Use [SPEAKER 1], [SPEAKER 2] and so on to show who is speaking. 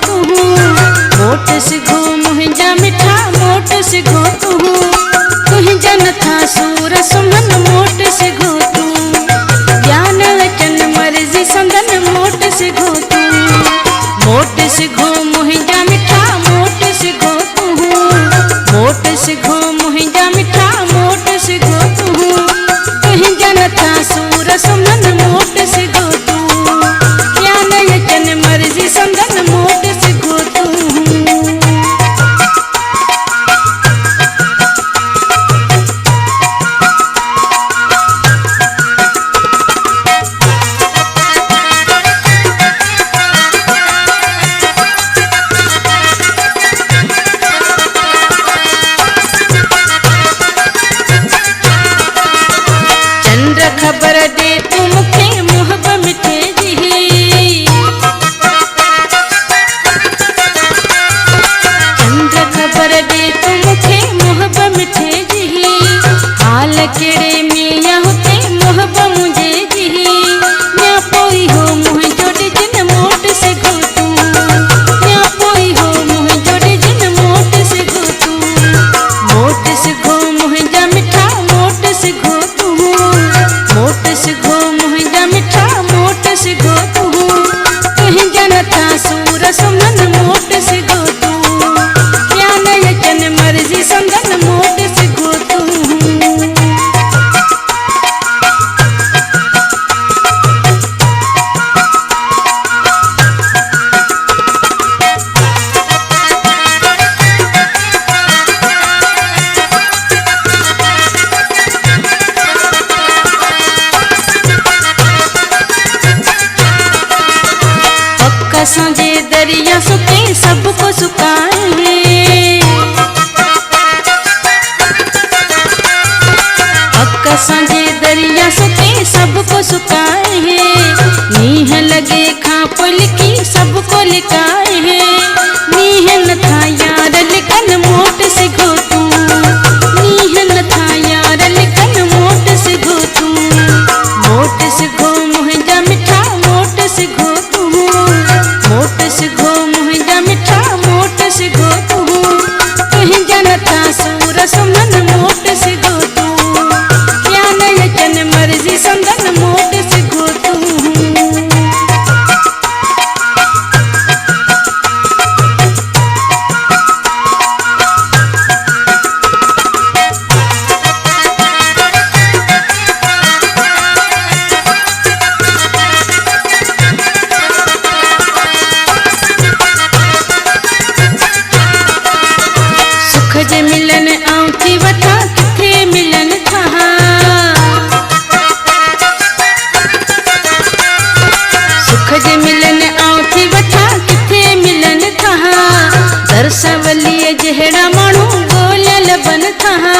[SPEAKER 1] तू, मोट सिघो मुहिंजा मिठा मोट सिघो तू, तुहिंजा नथा सूर सुमन मोट सिघो तू, ज्ञान वचन मर्जी संदन मोट सिघो तू, मोट सिघो मुहिंजा मिठा मोट सिघो तू, मोट सिघो मुहिंजा मिठा मोट सिघो तू, तुहिंजा नथा सूर सुमन मोट सिघो तू, ज्ञान वचन मर्जी संदन मोट सिघो तू। चंद्र खबर दे तू मुखे मुहब मिठे जी, चंद्र खबर दे तू मुखे मुहब मिठे जी, हाल केड़े में या होते मुहब मुझे जी, या पोई हो मुह जोड़े जिन मोट से गो तू, या पोई हो मुह जोड़े जिन मोट से गो तू, मोट से गो मुहिंजा मिठा मोट से गो तू, मोट सिघो मुहिंजा मिठा मोट सिघो तू, तुहिंजा नथा सूर सुमन मोट सिघो तू, ज्ञान वचन मर्जी संदन मोट सिघो तू। सांझे दरिया सुखे सबको सुखाए, अक्का सांझे दरिया सुखे सबको सुखाए, नीह लगे खापल की सबको लिखाए, नीह न था यार लिखन मोट सिघो तू, नीह न था यार लिखन मोट सिघो तू, मोट सिघो मुहिंजा मिठा मोट सिघो तू, मोट सिघो मुहिंजा मिठा मोट सिघो तू, तुहिंजा नथा सूर सुमन मोट सिघो तू, ज्ञान वचन मर्जी संदन मोट सिघो तू। सुख जे मिलन आऊं थी वठा किथे मिलन था, सुख जे मिलन आऊं थी वठा किथे मिलन था, दरसवलीअ जहिड़ा माण्हू ॻोल्हियल बन था।